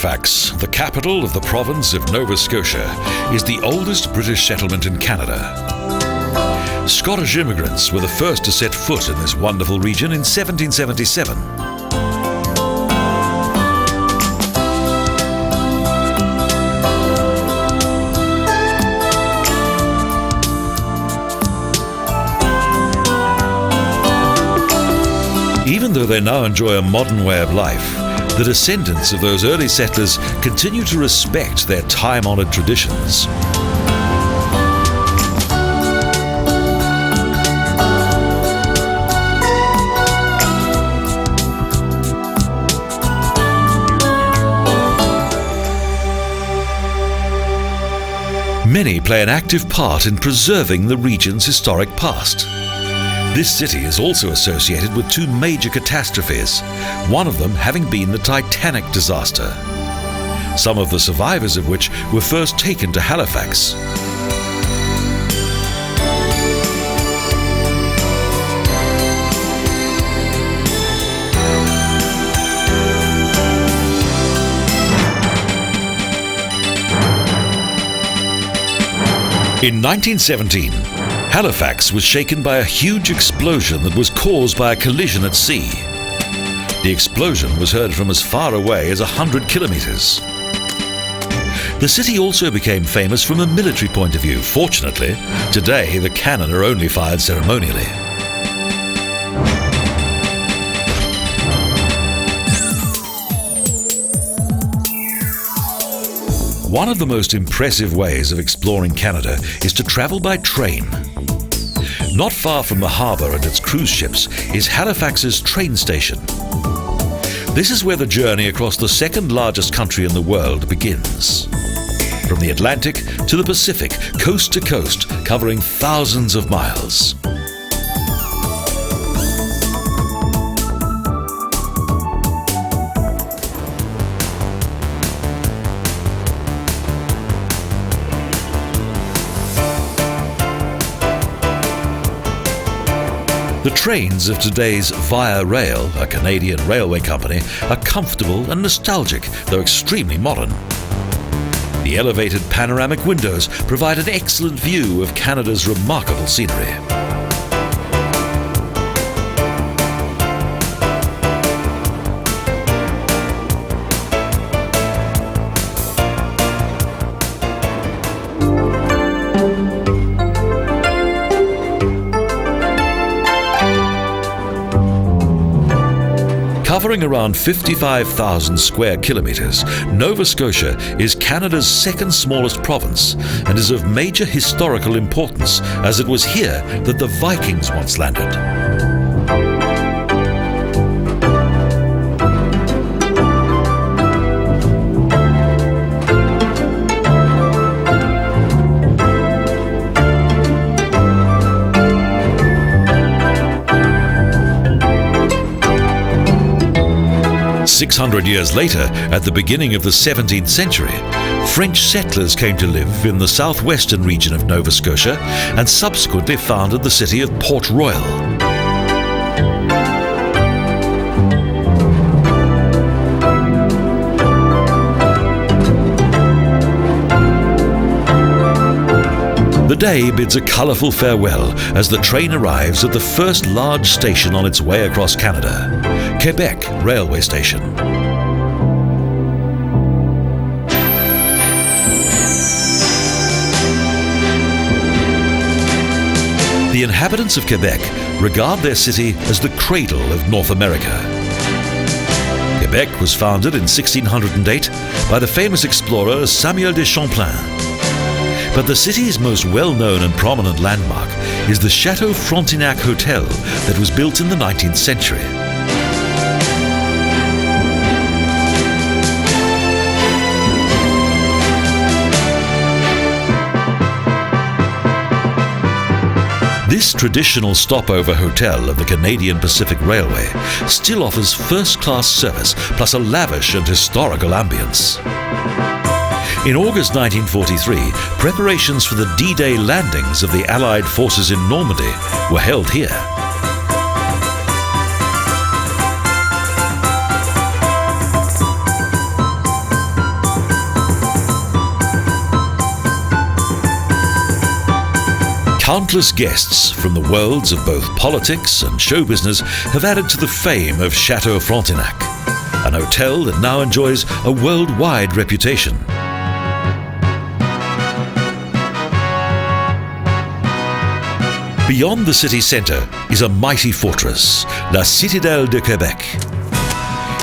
Halifax, the capital of the province of Nova Scotia, is the oldest British settlement in Canada. Scottish immigrants were the first to set foot in this wonderful region in 1777. Even though they now enjoy a modern way of life, the descendants of those early settlers continue to respect their time-honored traditions. Many play an active part in preserving the region's historic past. This city is also associated with two major catastrophes, one of them having been the Titanic disaster, some of the survivors of which were first taken to Halifax. In 1917, Halifax was shaken by a huge explosion that was caused by a collision at sea. The explosion was heard from as far away as 100 kilometres. The city also became famous from a military point of view. Fortunately, today the cannon are only fired ceremonially. One of the most impressive ways of exploring Canada is to travel by train. Not far from the harbour and its cruise ships is Halifax's train station. This is where the journey across the second largest country in the world begins. From the Atlantic to the Pacific, coast to coast, covering thousands of miles. The trains of today's Via Rail, a Canadian railway company, are comfortable and nostalgic, though extremely modern. The elevated panoramic windows provide an excellent view of Canada's remarkable scenery. Covering around 55,000 square kilometres, Nova Scotia is Canada's second smallest province and is of major historical importance, as it was here that the Vikings once landed. 600 years later, at the beginning of the 17th century, French settlers came to live in the southwestern region of Nova Scotia and subsequently founded the city of Port Royal. The day bids a colourful farewell as the train arrives at the first large station on its way across Canada, Quebec Railway Station. The inhabitants of Quebec regard their city as the cradle of North America. Quebec was founded in 1608 by the famous explorer Samuel De Champlain. But the city's most well-known and prominent landmark is the Chateau Frontenac Hotel that was built in the 19th century. This traditional stopover hotel of the Canadian Pacific Railway still offers first-class service plus a lavish and historical ambience. In August 1943, preparations for the D-Day landings of the Allied forces in Normandy were held here. Countless guests from the worlds of both politics and show business have added to the fame of Chateau Frontenac, an hotel that now enjoys a worldwide reputation. Beyond the city centre is a mighty fortress, la Citadel De Quebec.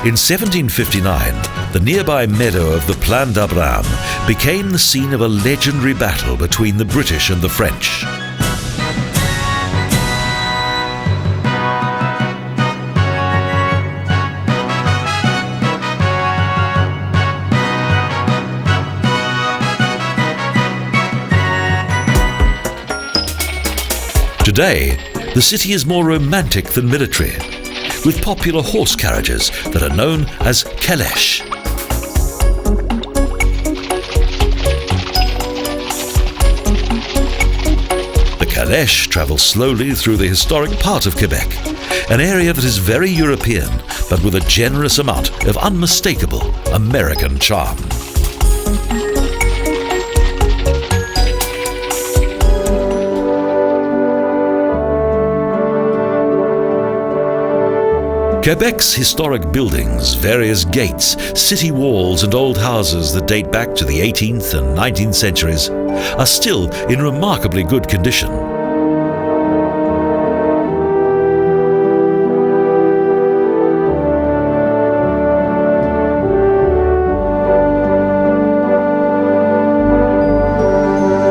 In 1759, the nearby meadow of the Plain d'Abraham became the scene of a legendary battle between the British and the French. Today, the city is more romantic than military, with popular horse carriages that are known as calèches. The calèche travels slowly through the historic part of Quebec, an area that is very European, but with a generous amount of unmistakable American charm. Quebec's historic buildings, various gates, city walls and old houses that date back to the 18th and 19th centuries are still in remarkably good condition.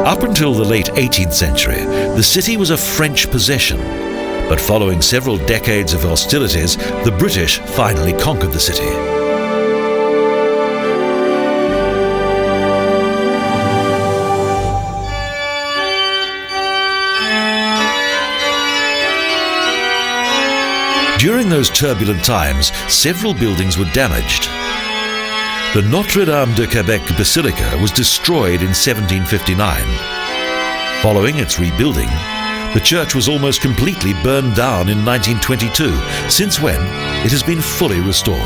Up until the late 18th century, the city was a French possession. But following several decades of hostilities, the British finally conquered the city. During those turbulent times, several buildings were damaged. The Notre Dame de Quebec Basilica was destroyed in 1759. Following its rebuilding, the church was almost completely burned down in 1922, since when it has been fully restored.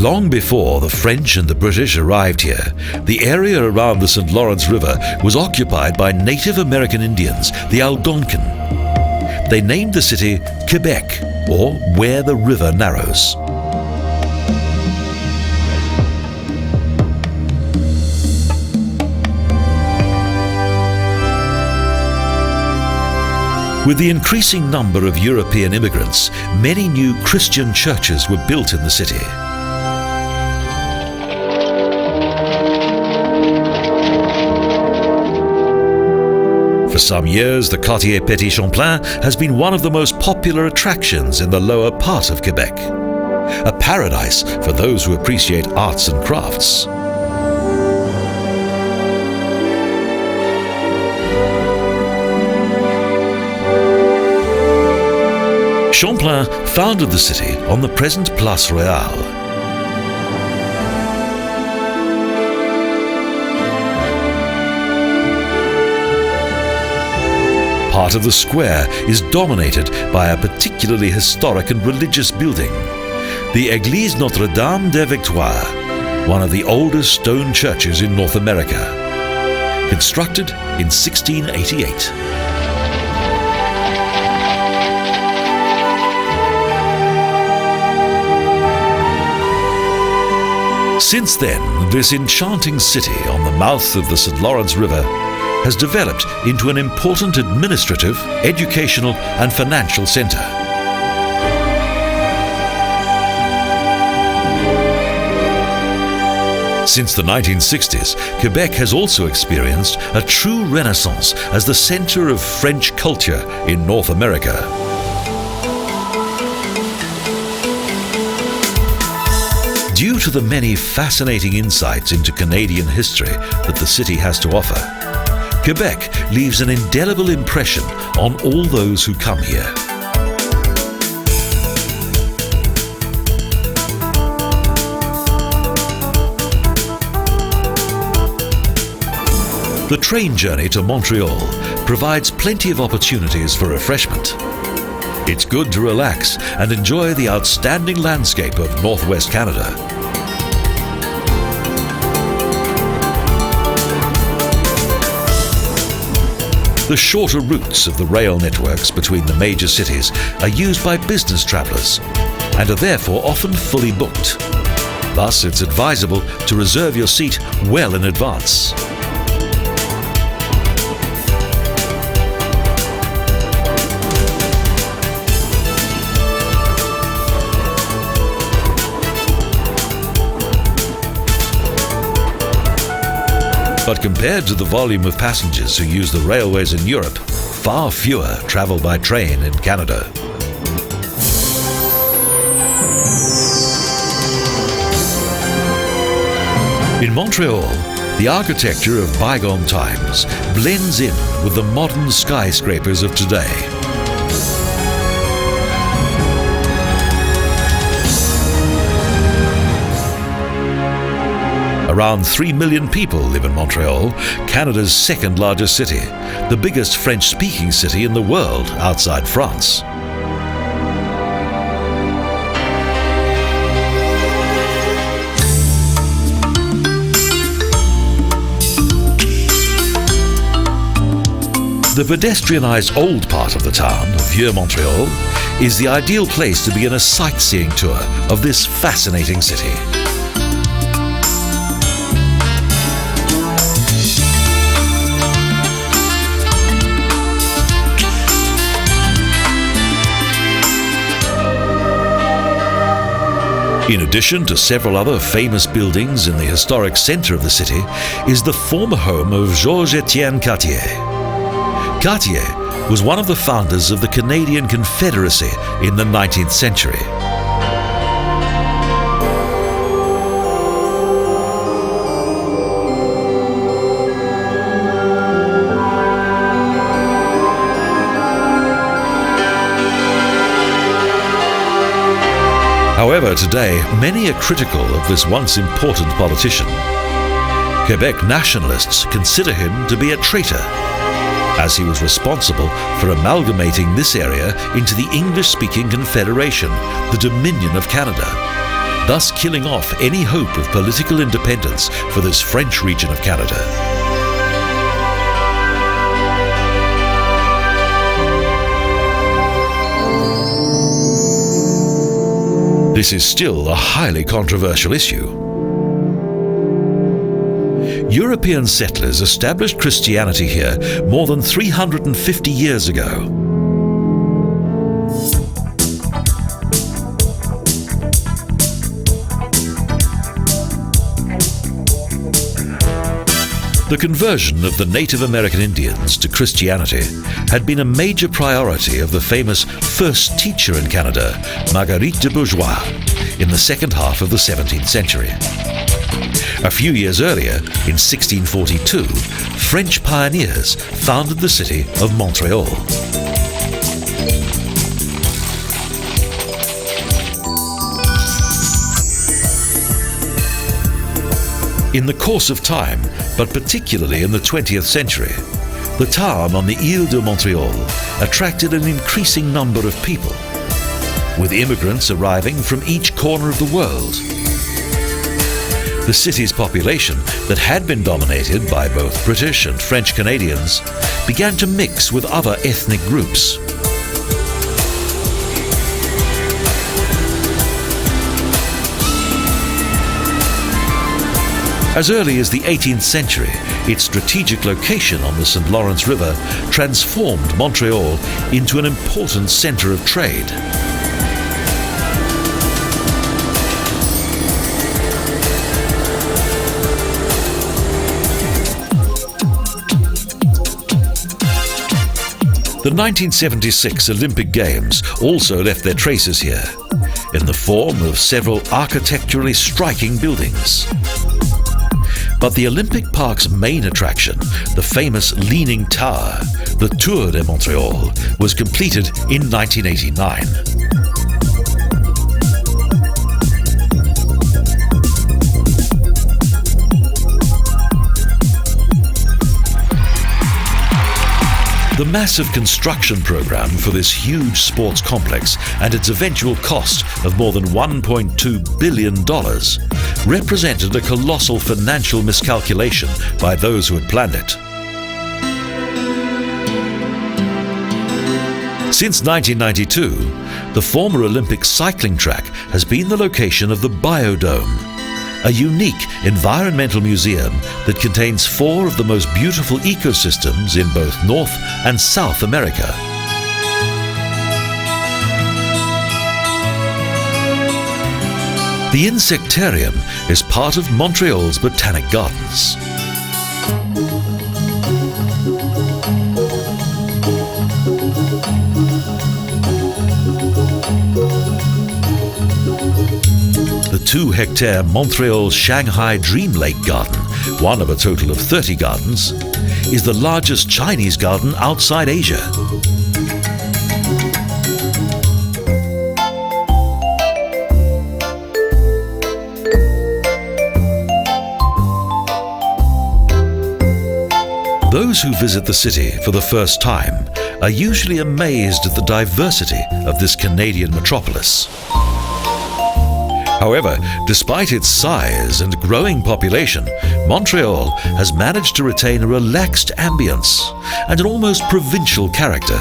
Long before the French and the British arrived here, the area around the St. Lawrence River was occupied by Native American Indians, the Algonquin. They named the city Quebec, or where the river narrows. With the increasing number of European immigrants, many new Christian churches were built in the city. For some years, the Quartier Petit Champlain has been one of the most popular attractions in the lower part of Quebec, a paradise for those who appreciate arts and crafts. Champlain founded the city on the present Place Royale. Part of the square is dominated by a particularly historic and religious building, the Église Notre-Dame des Victoires, one of the oldest stone churches in North America, constructed in 1688. Since then, this enchanting city on the mouth of the St. Lawrence River has developed into an important administrative, educational and financial centre. Since the 1960s, Quebec has also experienced a true renaissance as the centre of French culture in North America. Due to the many fascinating insights into Canadian history that the city has to offer, Quebec leaves an indelible impression on all those who come here. The train journey to Montreal provides plenty of opportunities for refreshment. It's good to relax and enjoy the outstanding landscape of northwest Canada. The shorter routes of the rail networks between the major cities are used by business travellers and are therefore often fully booked. Thus, it's advisable to reserve your seat well in advance. But compared to the volume of passengers who use the railways in Europe, far fewer travel by train in Canada. In Montreal, the architecture of bygone times blends in with the modern skyscrapers of today. Around 3 million people live in Montreal, Canada's second largest city, the biggest French-speaking city in the world outside France. The pedestrianised old part of the town, Vieux-Montréal, is the ideal place to begin a sightseeing tour of this fascinating city. In addition to several other famous buildings in the historic centre of the city is the former home of Georges-Étienne Cartier. Cartier was one of the founders of the Canadian Confederacy in the 19th century. However, today, many are critical of this once important politician. Quebec nationalists consider him to be a traitor, as he was responsible for amalgamating this area into the English-speaking Confederation, the Dominion of Canada, thus killing off any hope of political independence for this French region of Canada. This is still a highly controversial issue. European settlers established Christianity here more than 350 years ago. The conversion of the Native American Indians to Christianity had been a major priority of the famous first teacher in Canada, Marguerite de Bourgeois, in the second half of the 17th century. A few years earlier, in 1642, French pioneers founded the city of Montreal. In the course of time, but particularly in the 20th century, the town on the Île de Montréal attracted an increasing number of people, with immigrants arriving from each corner of the world. The city's population, that had been dominated by both British and French Canadians, began to mix with other ethnic groups. As early as the 18th century, its strategic location on the St. Lawrence River transformed Montreal into an important centre of trade. The 1976 Olympic Games also left their traces here, in the form of several architecturally striking buildings. But the Olympic Park's main attraction, the famous Leaning Tower, the Tour de Montréal, was completed in 1989. The massive construction program for this huge sports complex and its eventual cost of more than $1.2 billion represented a colossal financial miscalculation by those who had planned it. Since 1992, the former Olympic cycling track has been the location of the Biodome, a unique environmental museum that contains 4 of the most beautiful ecosystems in both North and South America. The Insectarium is part of Montreal's Botanic Gardens. The 2-hectare Montreal Shanghai Dream Lake Garden, one of a total of 30 gardens, is the largest Chinese garden outside Asia. Those who visit the city for the first time are usually amazed at the diversity of this Canadian metropolis. However, despite its size and growing population, Montreal has managed to retain a relaxed ambience and an almost provincial character.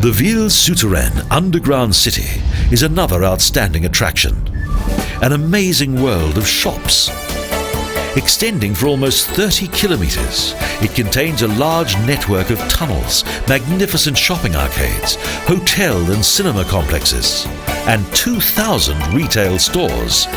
The Ville Souterraine underground city is another outstanding attraction. An amazing world of shops. Extending for almost 30 kilometres, it contains a large network of tunnels, magnificent shopping arcades, hotel and cinema complexes, and 2,000 retail stores.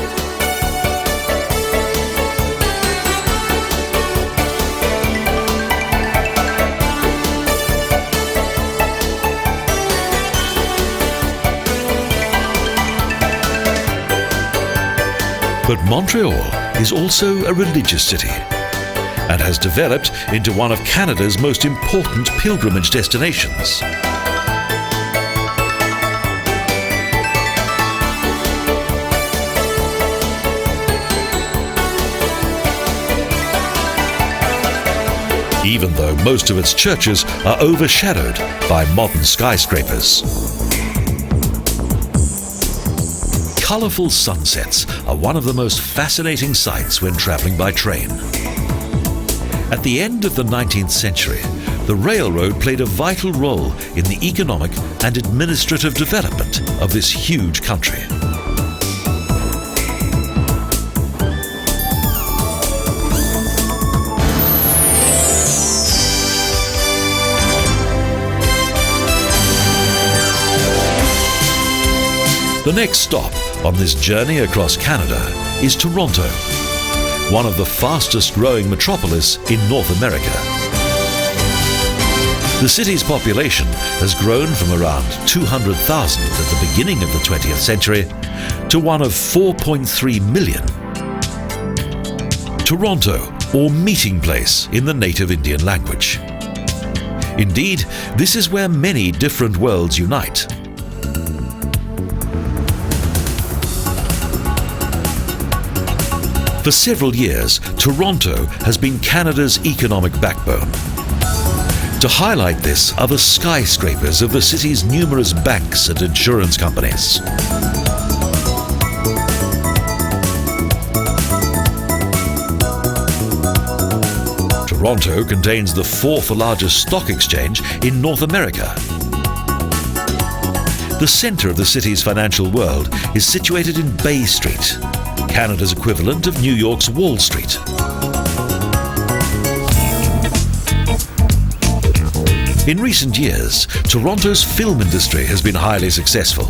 But Montreal is also a religious city and has developed into one of Canada's most important pilgrimage destinations. Even though most of its churches are overshadowed by modern skyscrapers. Colourful sunsets are one of the most fascinating sights when travelling by train. At the end of the 19th century, the railroad played a vital role in the economic and administrative development of this huge country. The next stop on this journey across Canada is Toronto, one of the fastest growing metropolis in North America. The city's population has grown from around 200,000 at the beginning of the 20th century to one of 4.3 million. Toronto, or meeting place in the native Indian language. Indeed, this is where many different worlds unite. For several years, Toronto has been Canada's economic backbone. To highlight this are the skyscrapers of the city's numerous banks and insurance companies. Toronto contains the 4th largest stock exchange in North America. The centre of the city's financial world is situated in Bay Street, Canada's equivalent of New York's Wall Street. In recent years, Toronto's film industry has been highly successful,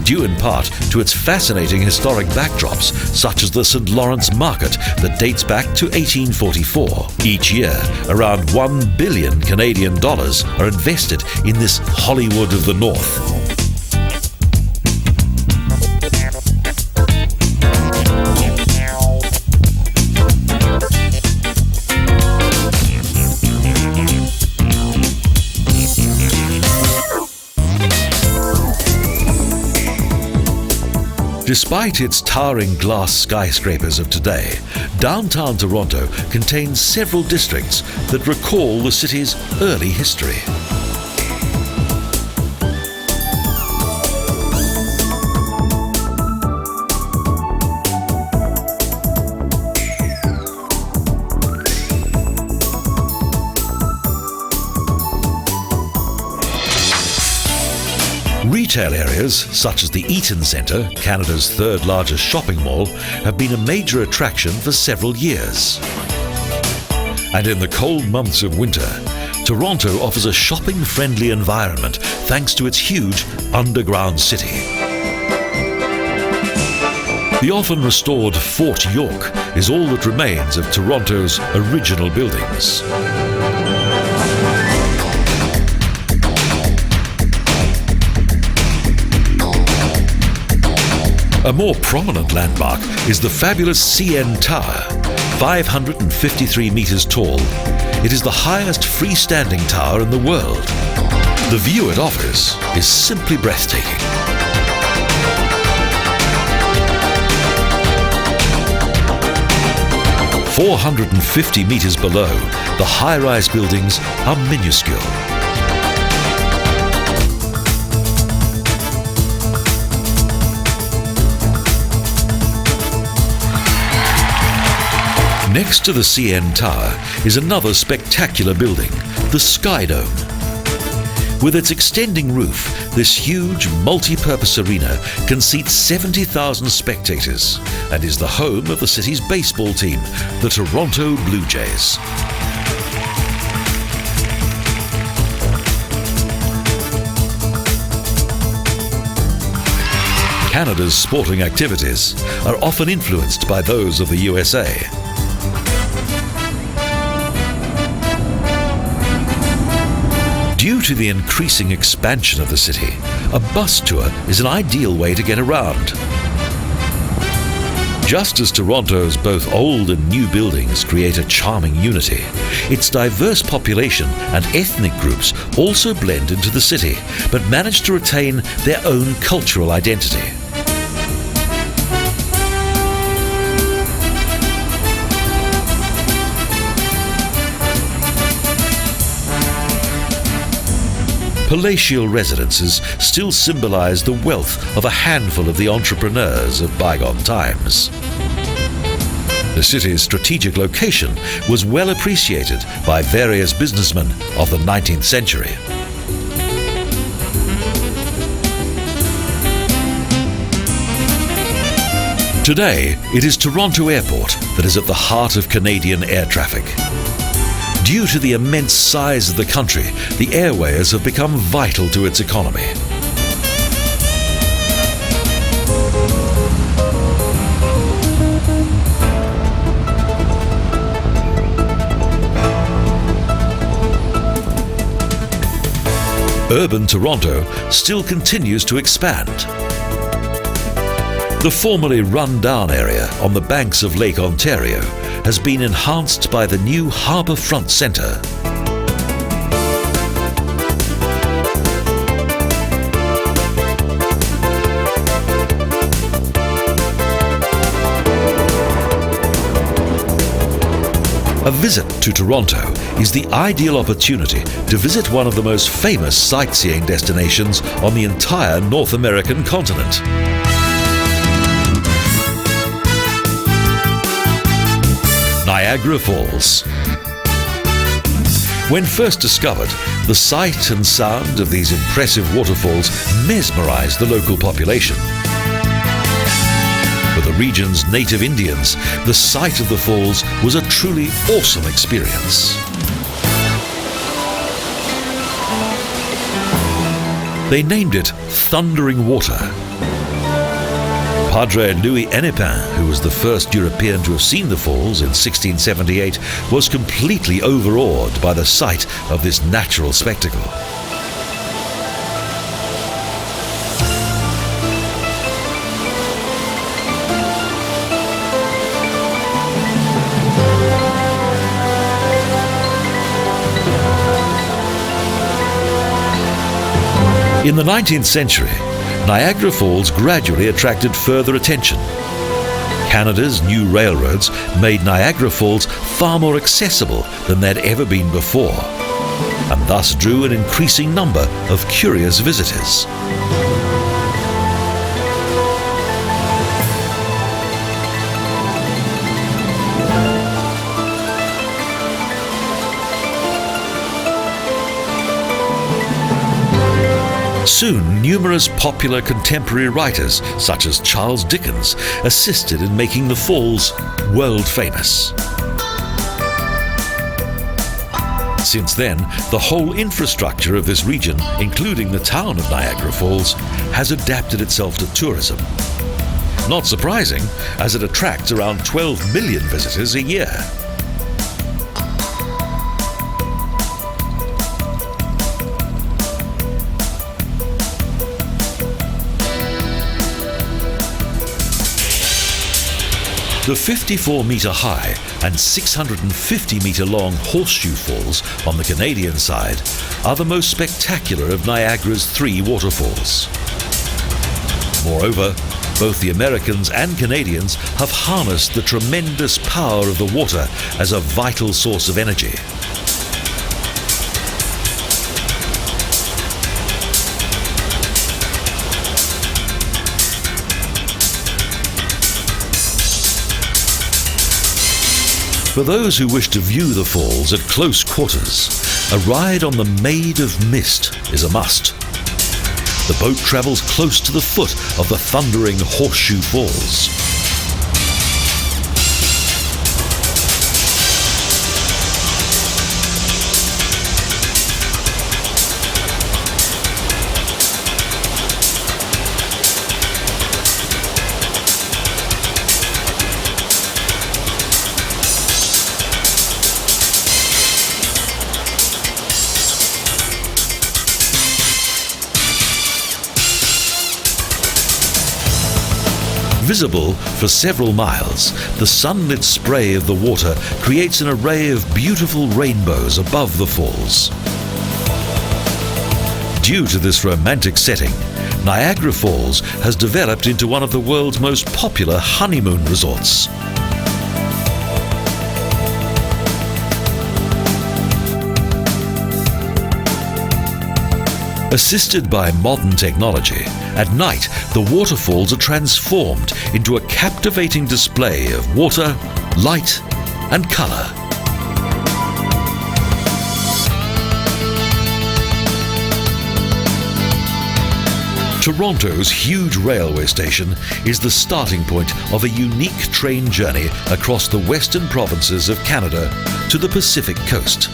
due in part to its fascinating historic backdrops, such as the St. Lawrence Market that dates back to 1844. Each year, around $1 billion Canadian dollars are invested in this Hollywood of the North. Despite its towering glass skyscrapers of today, downtown Toronto contains several districts that recall the city's early history. Retail areas, such as the Eaton Centre, Canada's third largest shopping mall, have been a major attraction for several years. And in the cold months of winter, Toronto offers a shopping-friendly environment thanks to its huge underground city. The often restored Fort York is all that remains of Toronto's original buildings. A more prominent landmark is the fabulous CN Tower, 553 meters tall. It is the highest freestanding tower in the world. The view it offers is simply breathtaking. "450 meters below, the high-rise buildings are minuscule. Next to the CN Tower is another spectacular building, the Skydome. With its extending roof, this huge multi-purpose arena can seat 70,000 spectators and is the home of the city's baseball team, the Toronto Blue Jays. Canada's sporting activities are often influenced by those of the USA. Due to the increasing expansion of the city, a bus tour is an ideal way to get around. Just as Toronto's both old and new buildings create a charming unity, its diverse population and ethnic groups also blend into the city, but manage to retain their own cultural identity. Palatial residences still symbolize the wealth of a handful of the entrepreneurs of bygone times. The city's strategic location was well appreciated by various businessmen of the 19th century. Today, it is Toronto Airport that is at the heart of Canadian air traffic. Due to the immense size of the country, the airways have become vital to its economy. Urban Toronto still continues to expand. The formerly run-down area on the banks of Lake Ontario has been enhanced by the new Harbour Front Centre. A visit to Toronto is the ideal opportunity to visit one of the most famous sightseeing destinations on the entire North American continent. Niagara Falls. When first discovered, the sight and sound of these impressive waterfalls mesmerized the local population. For the region's native Indians, the sight of the falls was a truly awesome experience. They named it Thundering Water. Padre Louis Hennepin, who was the first European to have seen the falls in 1678, was completely overawed by the sight of this natural spectacle. In the 19th century, Niagara Falls gradually attracted further attention. Canada's new railroads made Niagara Falls far more accessible than they'd ever been before, and thus drew an increasing number of curious visitors. Soon, numerous popular contemporary writers, such as Charles Dickens, assisted in making the falls world famous. Since then, the whole infrastructure of this region, including the town of Niagara Falls, has adapted itself to tourism. Not surprising, as it attracts around 12 million visitors a year. The 54-metre high and 650-metre long Horseshoe Falls on the Canadian side are the most spectacular of Niagara's 3 waterfalls. Moreover, both the Americans and Canadians have harnessed the tremendous power of the water as a vital source of energy. For those who wish to view the falls at close quarters, a ride on the Maid of Mist is a must. The boat travels close to the foot of the thundering Horseshoe Falls. Visible for several miles, the sunlit spray of the water creates an array of beautiful rainbows above the falls. Due to this romantic setting, Niagara Falls has developed into one of the world's most popular honeymoon resorts. Assisted by modern technology, at night the waterfalls are transformed into a captivating display of water, light, and colour. Toronto's huge railway station is the starting point of a unique train journey across the western provinces of Canada to the Pacific coast.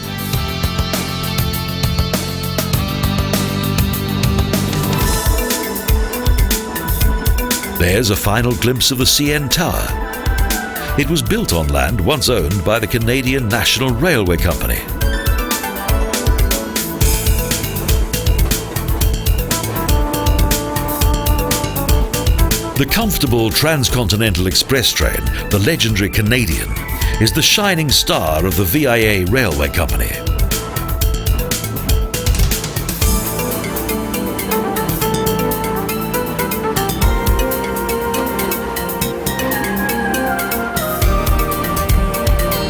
There's a final glimpse of the CN Tower. It was built on land once owned by the Canadian National Railway Company. The comfortable Transcontinental Express train, the legendary Canadian, is the shining star of the VIA Railway Company.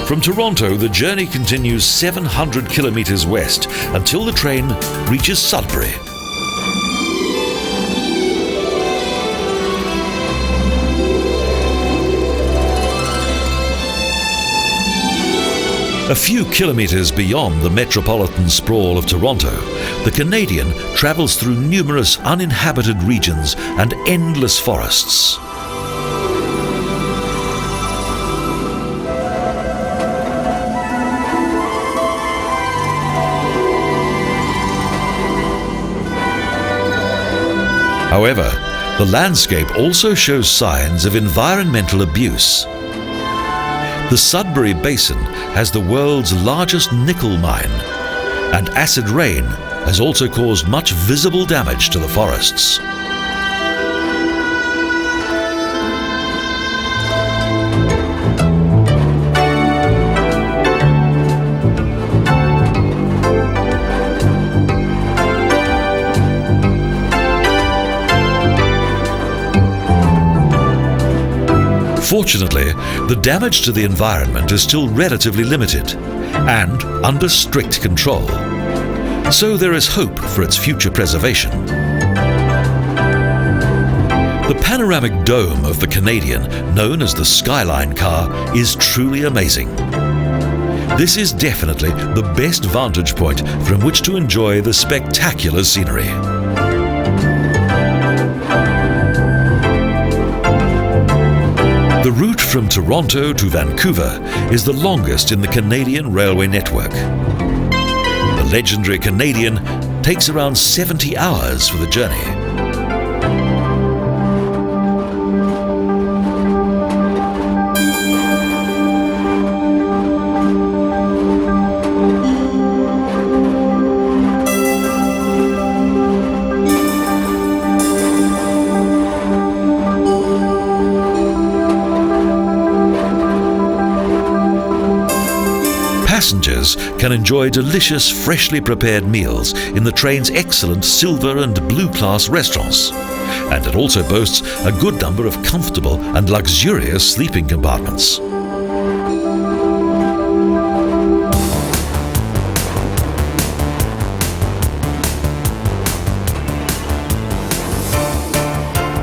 From Toronto, the journey continues 700 kilometres west until the train reaches Sudbury. A few kilometres beyond the metropolitan sprawl of Toronto, the Canadian travels through numerous uninhabited regions and endless forests. However, the landscape also shows signs of environmental abuse. The Sudbury Basin has the world's largest nickel mine, and acid rain has also caused much visible damage to the forests. Fortunately, the damage to the environment is still relatively limited and under strict control, so there is hope for its future preservation. The panoramic dome of the Canadian, known as the Skyline Car, is truly amazing. This is definitely the best vantage point from which to enjoy the spectacular scenery. The route from Toronto to Vancouver is the longest in the Canadian railway network. The legendary Canadian takes around 70 hours for the journey. Passengers can enjoy delicious, freshly prepared meals in the train's excellent silver and blue class restaurants, and it also boasts a good number of comfortable and luxurious sleeping compartments.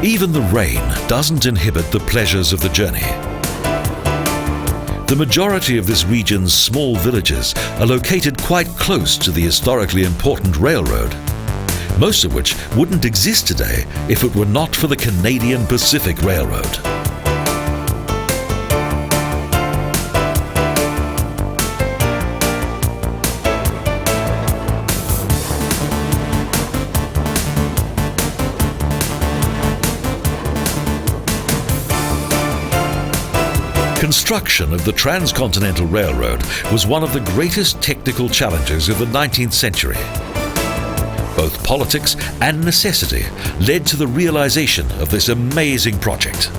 Even the rain doesn't inhibit the pleasures of the journey. The majority of this region's small villages are located quite close to the historically important railroad, most of which wouldn't exist today if it were not for the Canadian Pacific Railroad. Construction of the Transcontinental Railroad was one of the greatest technical challenges of the 19th century. Both politics and necessity led to the realization of this amazing project.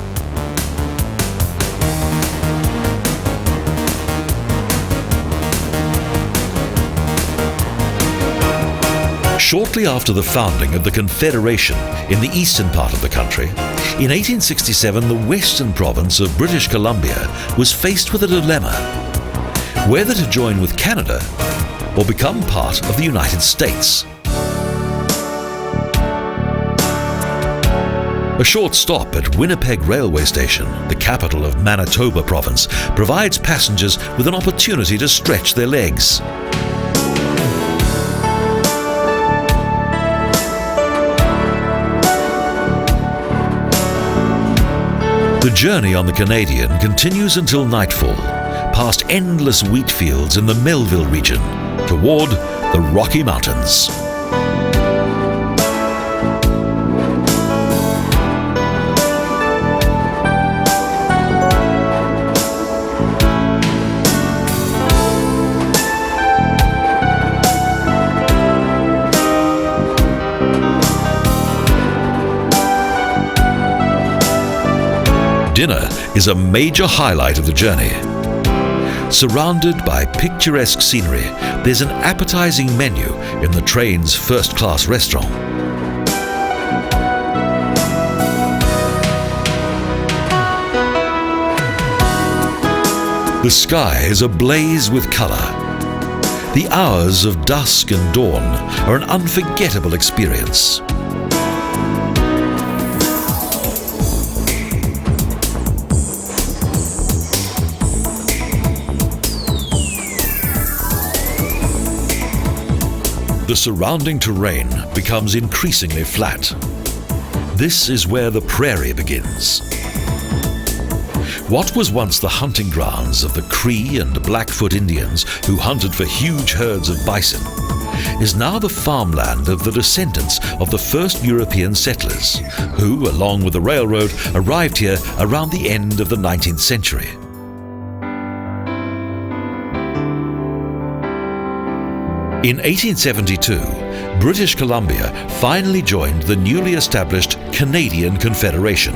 Shortly after the founding of the Confederation in the eastern part of the country, in 1867 the western province of British Columbia was faced with a dilemma: whether to join with Canada or become part of the United States. A short stop at Winnipeg Railway Station, the capital of Manitoba Province, provides passengers with an opportunity to stretch their legs. The journey on the Canadian continues until nightfall, past endless wheat fields in the Melville region, toward the Rocky Mountains. Dinner is a major highlight of the journey. Surrounded by picturesque scenery, there's an appetizing menu in the train's first-class restaurant. The sky is ablaze with color. The hours of dusk and dawn are an unforgettable experience. The surrounding terrain becomes increasingly flat. This is where the prairie begins. What was once the hunting grounds of the Cree and Blackfoot Indians who hunted for huge herds of bison is now the farmland of the descendants of the first European settlers who, along with the railroad, arrived here around the end of the 19th century. In 1872, British Columbia finally joined the newly established Canadian Confederation.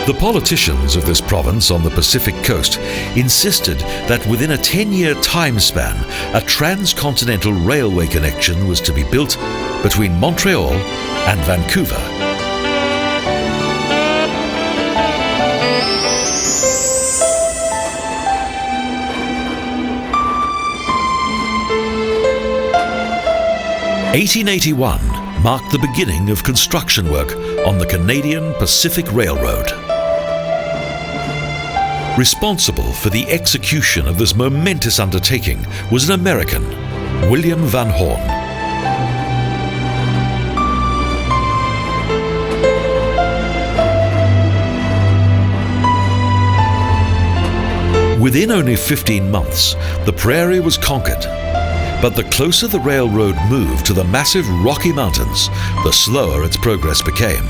The The politicians of this province on the Pacific coast insisted that within a 10-year time span, a transcontinental railway connection was to be built between Montreal and Vancouver. (1881) marked the beginning of construction work on the Canadian Pacific Railroad. Responsible for the execution of this momentous undertaking was an American, William Van Horn. Within only 15 months, the prairie was conquered. But the closer the railroad moved to the massive Rocky Mountains, the slower its progress became.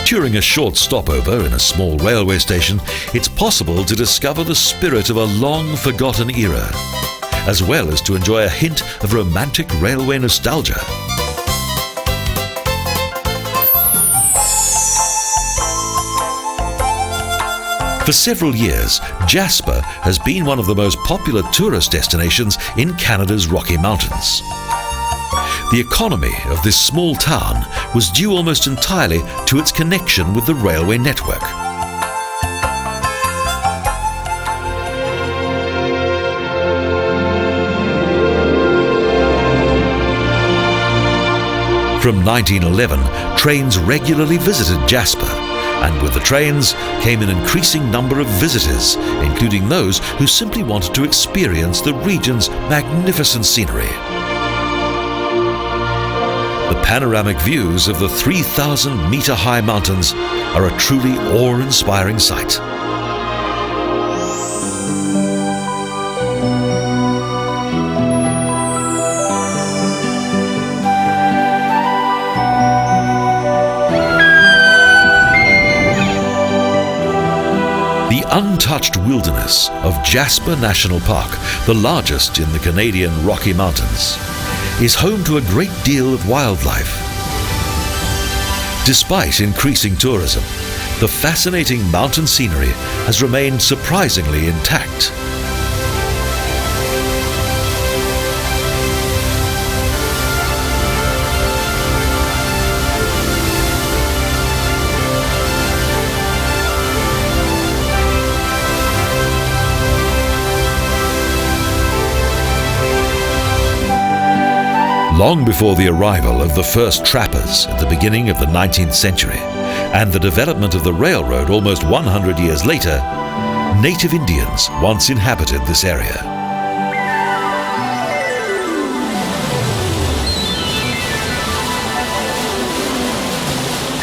During a short stopover in a small railway station, it's possible to discover the spirit of a long-forgotten era, as well as to enjoy a hint of romantic railway nostalgia. For several years, Jasper has been one of the most popular tourist destinations in Canada's Rocky Mountains. The economy of this small town was due almost entirely to its connection with the railway network. From 1911, trains regularly visited Jasper, and with the trains came an increasing number of visitors, including those who simply wanted to experience the region's magnificent scenery. The panoramic views of the 3,000-meter-high mountains are a truly awe-inspiring sight. The untouched wilderness of Jasper National Park, the largest in the Canadian Rocky Mountains, is home to a great deal of wildlife. Despite increasing tourism, the fascinating mountain scenery has remained surprisingly intact. Long before the arrival of the first trappers at the beginning of the 19th century, and the development of the railroad almost 100 years later, native Indians once inhabited this area.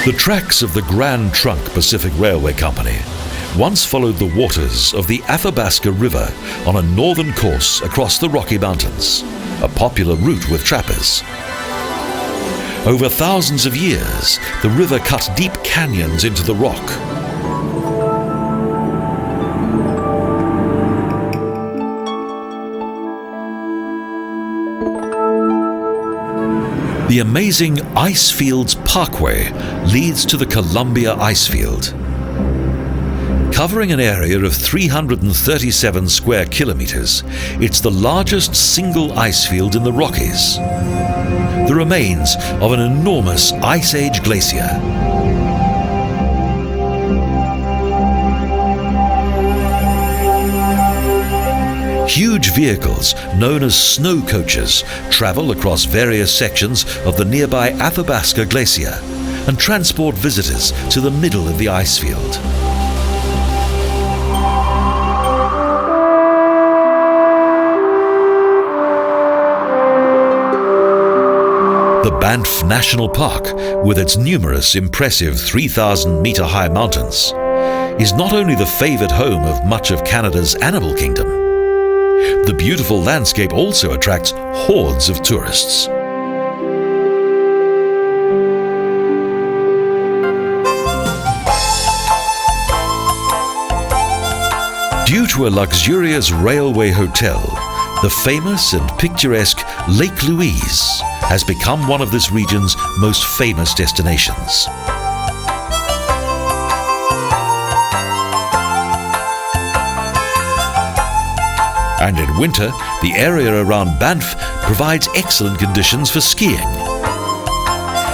The tracks of the Grand Trunk Pacific Railway Company once followed the waters of the Athabasca River on a northern course across the Rocky Mountains, a popular route with trappers. Over thousands of years, the river cut deep canyons into the rock. The amazing Icefields Parkway leads to the Columbia Icefield. Covering an area of 337 square kilometers, it's the largest single ice field in the Rockies. The remains of an enormous Ice Age glacier. Huge vehicles, known as snow coaches, travel across various sections of the nearby Athabasca Glacier and transport visitors to the middle of the ice field. The Banff National Park, with its numerous impressive 3,000-meter-high mountains, is not only the favoured home of much of Canada's animal kingdom, the beautiful landscape also attracts hordes of tourists. Due to a luxurious railway hotel, the famous and picturesque Lake Louise has become one of this region's most famous destinations. And in winter, the area around Banff provides excellent conditions for skiing,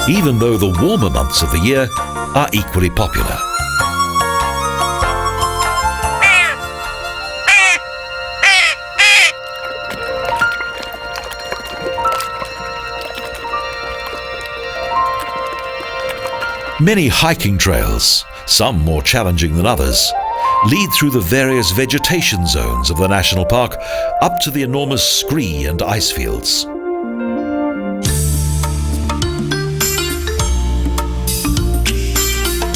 even though the warmer months of the year are equally popular. Many hiking trails, some more challenging than others, lead through the various vegetation zones of the national park up to the enormous scree and ice fields.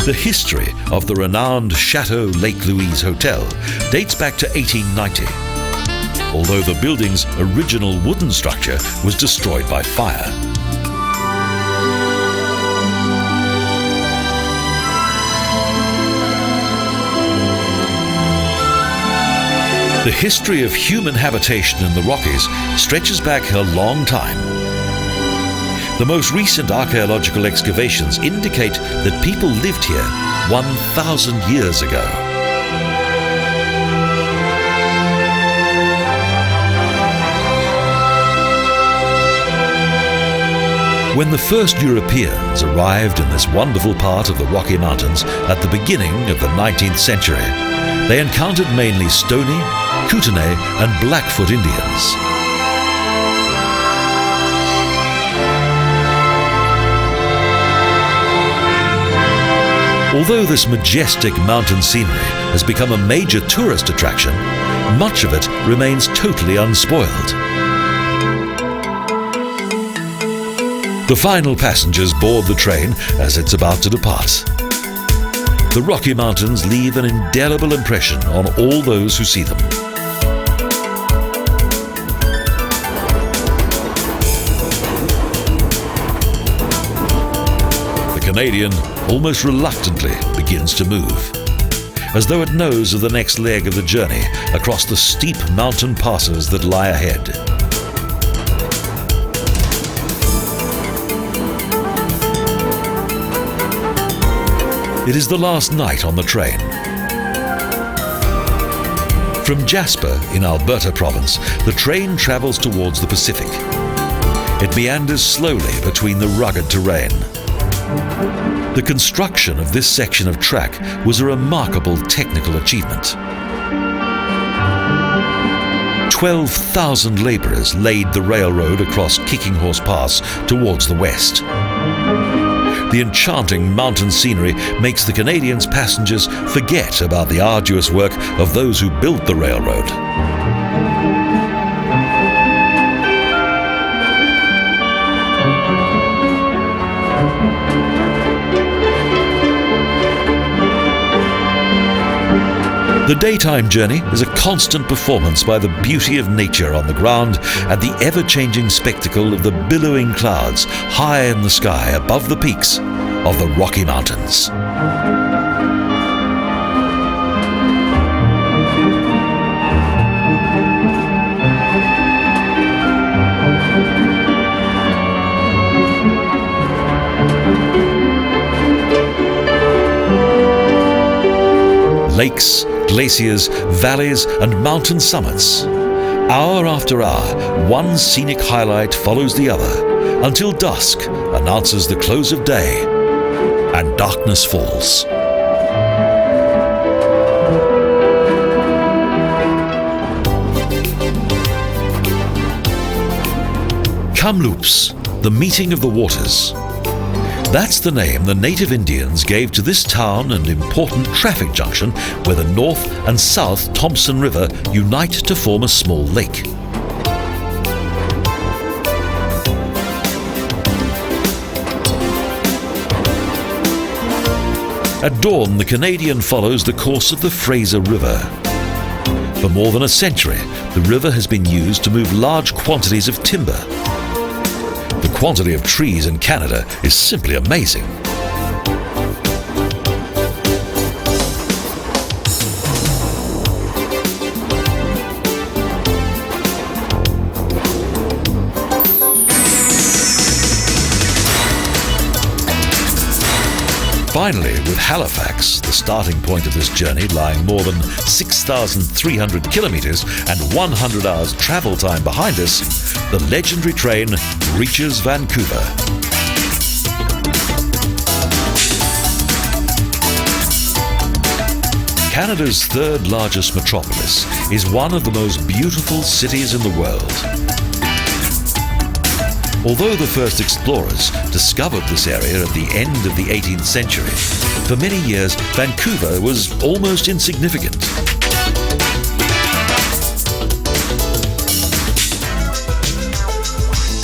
The history of the renowned Chateau Lake Louise Hotel dates back to 1890, although the building's original wooden structure was destroyed by fire. The history of human habitation in the Rockies stretches back a long time. The most recent archaeological excavations indicate that people lived here 1,000 years ago. When the first Europeans arrived in this wonderful part of the Rocky Mountains at the beginning of the 19th century, they encountered mainly Stony, Kootenai and Blackfoot Indians. Although this majestic mountain scenery has become a major tourist attraction, much of it remains totally unspoiled. The final passengers board the train as it's about to depart. The Rocky Mountains leave an indelible impression on all those who see them. The Canadian almost reluctantly begins to move, as though it knows of the next leg of the journey across the steep mountain passes that lie ahead. It is the last night on the train. From Jasper in Alberta province, the train travels towards the Pacific. It meanders slowly between the rugged terrain. The construction of this section of track was a remarkable technical achievement. 12,000 labourers laid the railroad across Kicking Horse Pass towards the west. The enchanting mountain scenery makes the Canadians' passengers forget about the arduous work of those who built the railroad. The daytime journey is a constant performance by the beauty of nature on the ground and the ever-changing spectacle of the billowing clouds high in the sky above the peaks of the Rocky Mountains. Lakes, glaciers, valleys, and mountain summits. Hour after hour, one scenic highlight follows the other, until dusk announces the close of day and darkness falls. Kamloops, the meeting of the waters. That's the name the native Indians gave to this town and important traffic junction where the North and South Thompson River unite to form a small lake. At dawn, the Canadian follows the course of the Fraser River. For more than a century, the river has been used to move large quantities of timber. The quantity of trees in Canada is simply amazing. Finally, with Halifax, the starting point of this journey lying more than 6,300 kilometres and 100 hours travel time behind us, the legendary train reaches Vancouver. Canada's third largest metropolis is one of the most beautiful cities in the world. Although the first explorers discovered this area at the end of the 18th century, for many years Vancouver was almost insignificant.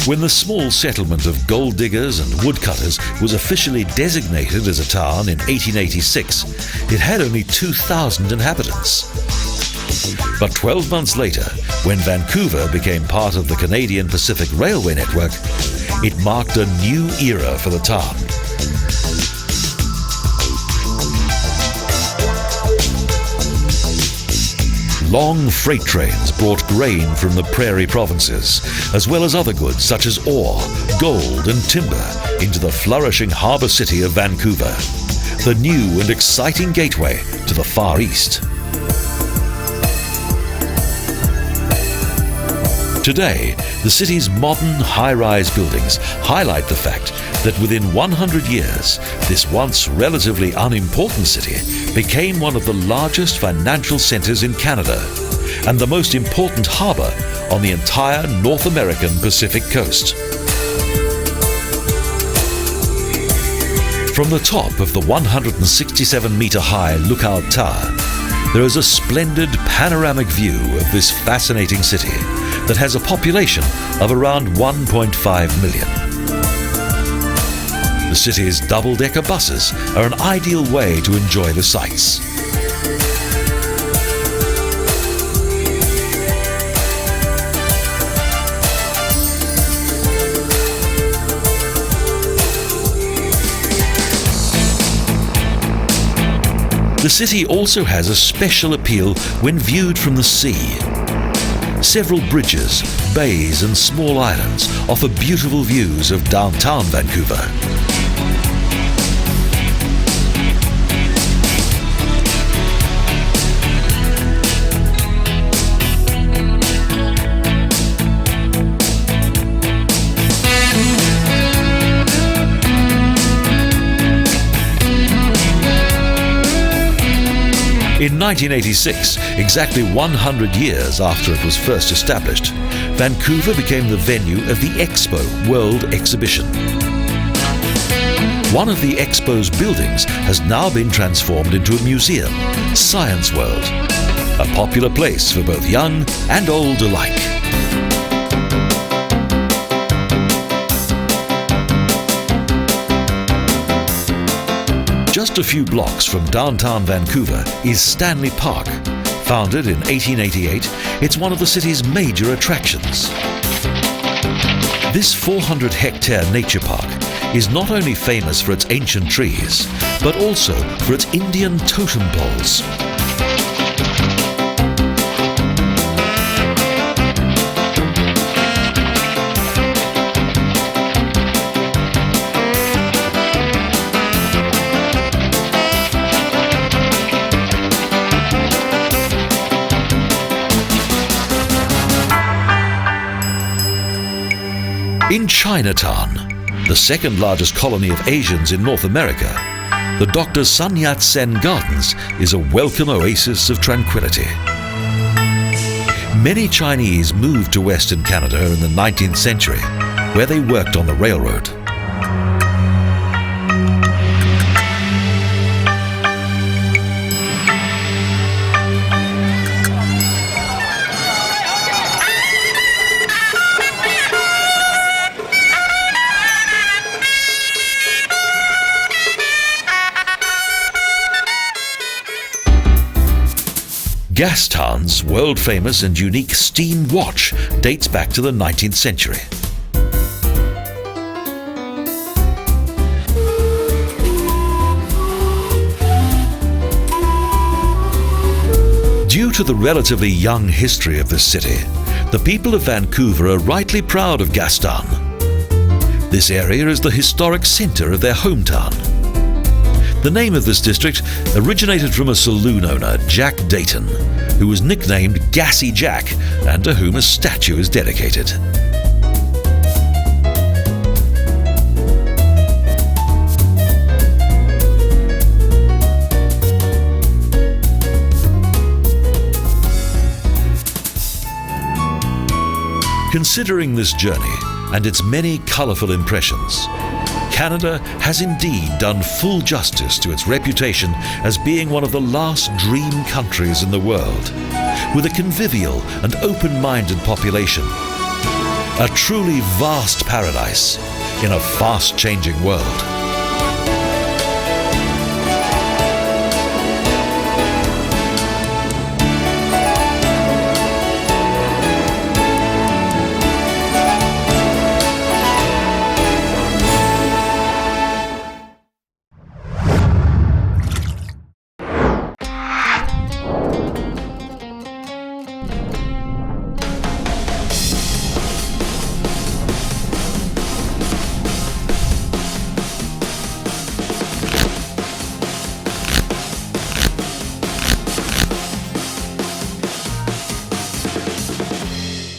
When the small settlement of gold diggers and woodcutters was officially designated as a town in 1886, it had only 2,000 inhabitants. But 12 months later, when Vancouver became part of the Canadian Pacific Railway network, it marked a new era for the town. Long freight trains brought grain from the prairie provinces, as well as other goods such as ore, gold and timber, into the flourishing harbour city of Vancouver, the new and exciting gateway to the Far East. Today, the city's modern high-rise buildings highlight the fact that within 100 years, this once relatively unimportant city became one of the largest financial centres in Canada and the most important harbour on the entire North American Pacific coast. From the top of the 167-metre-high Lookout Tower, there is a splendid panoramic view of this fascinating city that has a population of around 1.5 million. The city's double-decker buses are an ideal way to enjoy the sights. The city also has a special appeal when viewed from the sea. Several bridges, bays and small islands offer beautiful views of downtown Vancouver. In 1986, exactly 100 years after it was first established, Vancouver became the venue of the Expo World Exhibition. One of the Expo's buildings has now been transformed into a museum, Science World, a popular place for both young and old alike. Just a few blocks from downtown Vancouver is Stanley Park. Founded in 1888, it's one of the city's major attractions. This 400-hectare nature park is not only famous for its ancient trees, but also for its Indian totem poles. In Chinatown, the second largest colony of Asians in North America, the Dr. Sun Yat-sen Gardens is a welcome oasis of tranquility. Many Chinese moved to Western Canada in the 19th century, where they worked on the railroad. Gastown's world-famous and unique steam watch dates back to the 19th century. Due to the relatively young history of this city, the people of Vancouver are rightly proud of Gastown. This area is the historic centre of their hometown. The name of this district originated from a saloon owner, Jack Dayton, who was nicknamed Gassy Jack and to whom a statue is dedicated. Considering this journey and its many colourful impressions, Canada has indeed done full justice to its reputation as being one of the last dream countries in the world, with a convivial and open-minded population. A truly vast paradise in a fast-changing world.